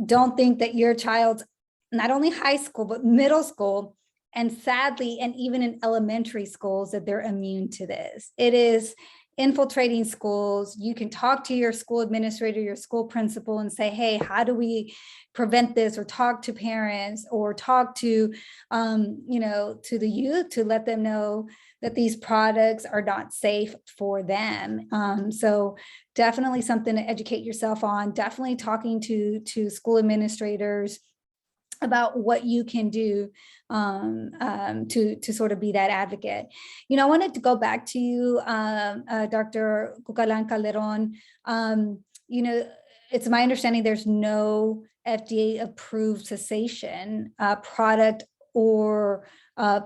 Don't think that your child's not only high school, but middle school, and sadly, and even in elementary schools, that they're immune to this. It is infiltrating schools. You can talk to your school administrator, your school principal, and say, hey, how do we prevent this? Or talk to parents, or talk to, to the youth, to let them know that these products are not safe for them. So definitely something to educate yourself on. Definitely talking to school administrators about what you can do to sort of be that advocate. I wanted to go back to you, Dr. Cucalan Calderon. It's my understanding there's no FDA approved cessation product or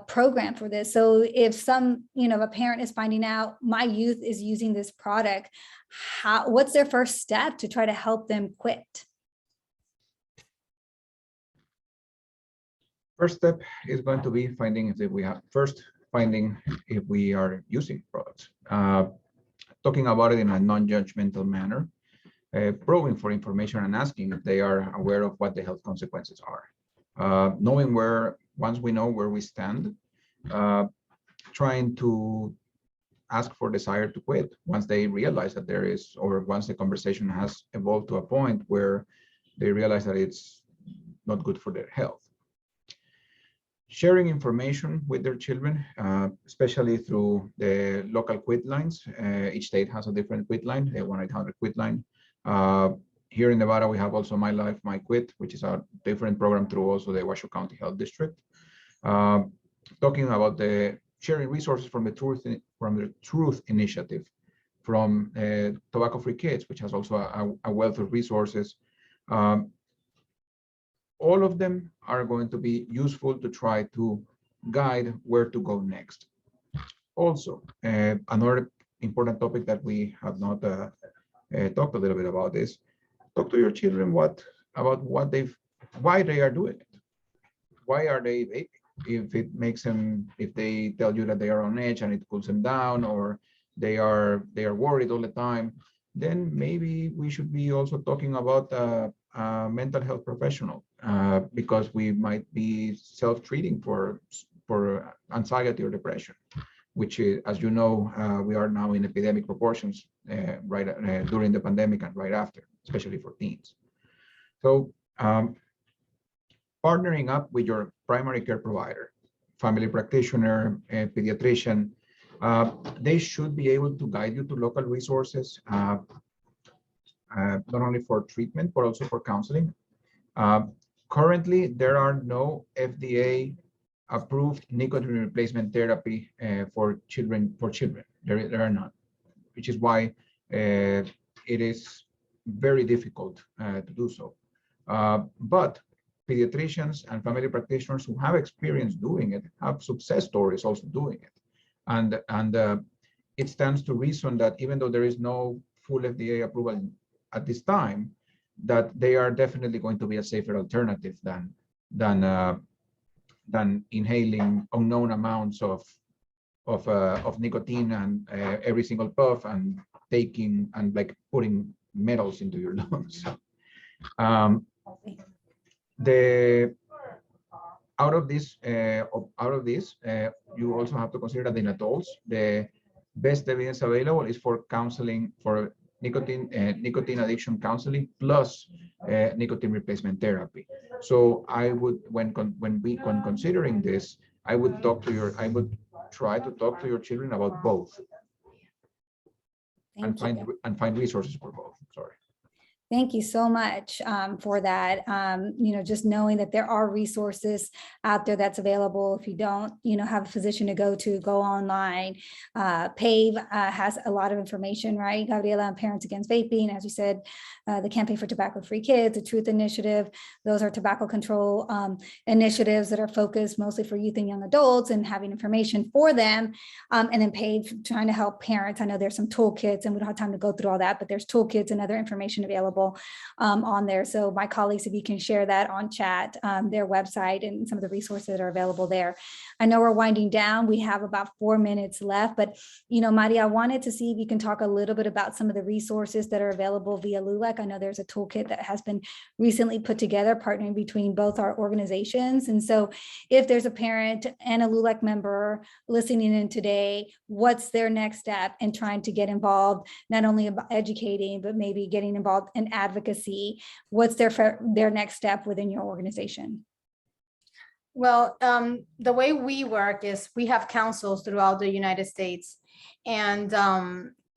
program for this. So if a parent is finding out my youth is using this product, what's their first step to try to help them quit? First step is going to be finding if we are using products, talking about it in a non-judgmental manner, probing for information and asking if they are aware of what the health consequences are. Once we know where we stand, trying to ask for desire to quit once they realize that there is, or once the conversation has evolved to a point where they realize that it's not good for their health. Sharing information with their children, especially through the local quit lines. Each state has a different quit line, a 1-800 quit line. Here in Nevada, we have also My Life, My Quit, which is a different program through also the Washoe County Health District. Talking about the sharing resources from the Truth Initiative, from Tobacco Free Kids, which has also a wealth of resources. All of them are going to be useful to try to guide where to go next. Also, another important topic that we have not talked a little bit about is talk to your children why they are doing it. Why are they vaping? If they tell you that they are on edge and it cools them down, or they are worried all the time, then maybe we should be also talking about a mental health professional, because we might be self-treating for anxiety or depression, which is, as you know, we are now in epidemic proportions during the pandemic and right after, especially for teens. So partnering up with your primary care provider, family practitioner, pediatrician, they should be able to guide you to local resources, not only for treatment, but also for counseling. Currently, there are no FDA approved nicotine replacement therapy for children. There are none, which is why it is very difficult to do so. But pediatricians and family practitioners who have experience doing it have success stories also doing it. And it stands to reason that even though there is no full FDA approval at this time, that they are definitely going to be a safer alternative than inhaling unknown amounts of nicotine and every single puff and taking and like putting metals into your lungs. Out of this, you also have to consider that in adults, the best evidence available is for counseling for nicotine addiction counseling plus nicotine replacement therapy. So I would, when considering this, I would try to talk to your children about both and find resources for both. Sorry. Thank you so much for that. Just knowing that there are resources out there that's available. If you don't, have a physician to go online. PAVE has a lot of information, right? Gabriela, on Parents Against Vaping, as you said, the Campaign for Tobacco-Free Kids, the Truth Initiative. Those are tobacco control initiatives that are focused mostly for youth and young adults and having information for them. And then PAVE trying to help parents. I know there's some toolkits and we don't have time to go through all that, but there's toolkits and other information available on there. So my colleagues, if you can share that on chat, their website and some of the resources that are available there. I know we're winding down. We have about 4 minutes left, but Maria, I wanted to see if you can talk a little bit about some of the resources that are available via LULAC. I know there's a toolkit that has been recently put together, partnering between both our organizations. And so if there's a parent and a LULAC member listening in today, what's their next step in trying to get involved, not only about educating, but maybe getting involved in advocacy? What's their next step within your organization? Well, the way we work is we have councils throughout the United States. And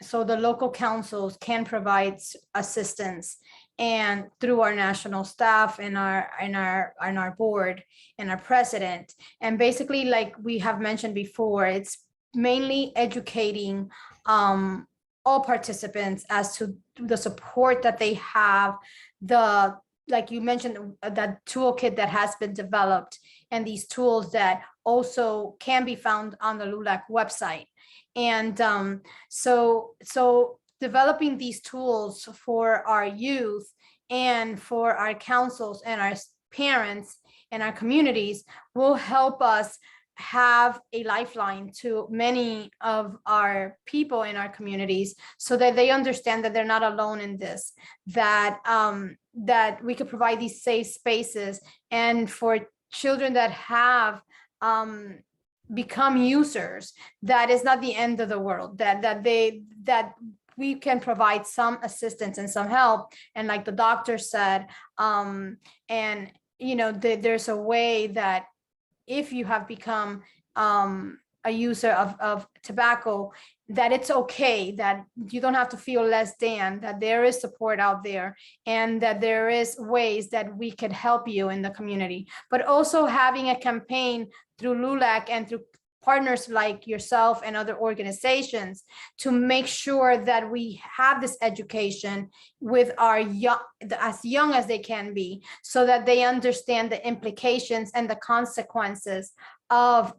so the local councils can provide assistance, and through our national staff and our board and our president. And basically, like we have mentioned before, it's mainly educating all participants as to the support that they have, like you mentioned, that toolkit that has been developed, and these tools that also can be found on the LULAC website. And so developing these tools for our youth and for our councils and our parents and our communities will help us have a lifeline to many of our people in our communities, so that they understand that they're not alone in this, that that we could provide these safe spaces. And for children that have become users, that is not the end of the world, that we can provide some assistance and some help. And like the doctor said, and there's a way that if you have become a user of tobacco, that it's okay, that you don't have to feel less than, that there is support out there, and that there is ways that we could help you in the community. But also having a campaign through LULAC and through partners like yourself and other organizations to make sure that we have this education with our as young as they can be, so that they understand the implications and the consequences of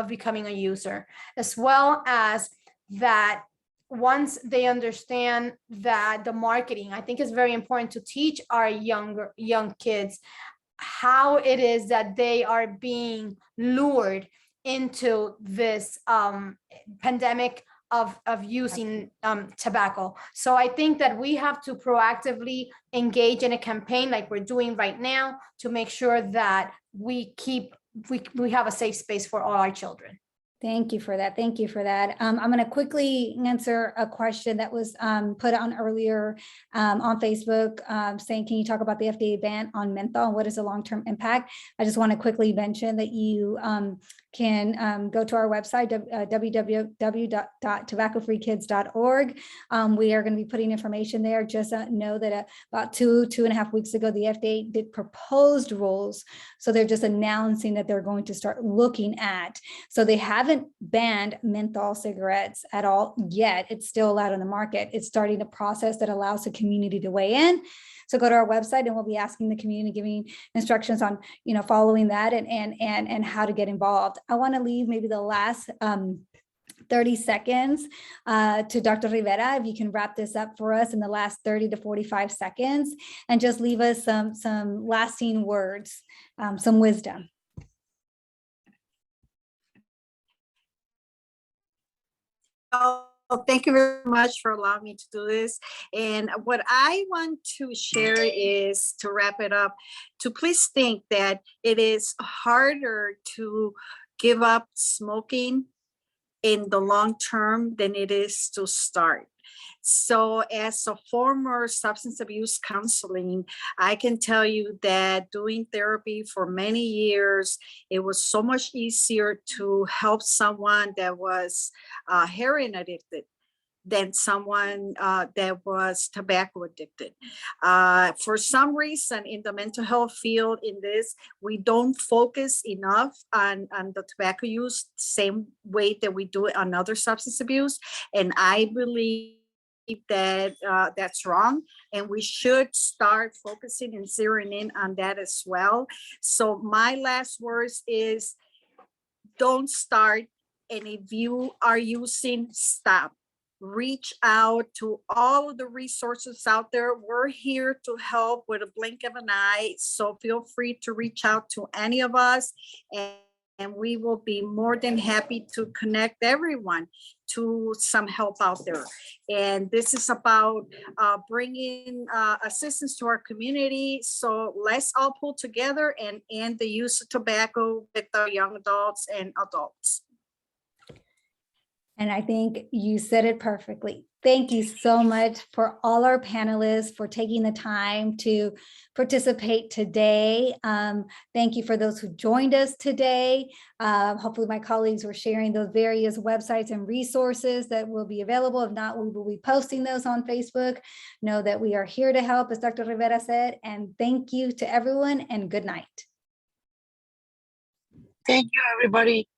becoming a user, as well as that once they understand that the marketing, I think it's very important to teach our young kids how it is that they are being lured into this pandemic of using tobacco. So I think that we have to proactively engage in a campaign like we're doing right now to make sure that we have a safe space for all our children. Thank you for that. Thank you for that. I'm going to quickly answer a question that was put on earlier on Facebook saying, can you talk about the FDA ban on menthol? What is the long-term impact? I just want to quickly mention that you can go to our website, www.tobaccofreekids.org. We are going to be putting information there. Just know that about 2.5 weeks ago, the FDA did proposed rules. So they're just announcing that they're going to start looking at. So they haven't banned menthol cigarettes at all yet. It's still allowed on the market. It's starting a process that allows the community to weigh in. So go to our website and we'll be asking the community, giving instructions on, following that and how to get involved. I want to leave maybe the last 30 seconds to Dr. Rivera, if you can wrap this up for us in the last 30 to 45 seconds and just leave us some lasting words, some wisdom. Oh, thank you very much for allowing me to do this. And what I want to share is, to wrap it up, to please think that it is harder to give up smoking in the long term than it is to start. So as a former substance abuse counseling, I can tell you that doing therapy for many years, it was so much easier to help someone that was heroin addicted than someone that was tobacco addicted. For some reason in the mental health field in this, we don't focus enough on the tobacco use same way that we do it on other substance abuse. And I believe that that's wrong, and we should start focusing and zeroing in on that as well. So my last words is, don't start, and if you are using, stop. Reach out to all of the resources out there. We're here to help with a blink of an eye, so feel free to reach out to any of us, and we will be more than happy to connect everyone to some help out there. And this is about bringing assistance to our community. So let's all pull together and end the use of tobacco with our young adults and adults. And I think you said it perfectly. Thank you so much for all our panelists for taking the time to participate today. Thank you for those who joined us today. Hopefully my colleagues were sharing those various websites and resources that will be available. If not, we will be posting those on Facebook. Know that we are here to help, as Dr. Rivera said, and thank you to everyone and good night. Thank you, everybody.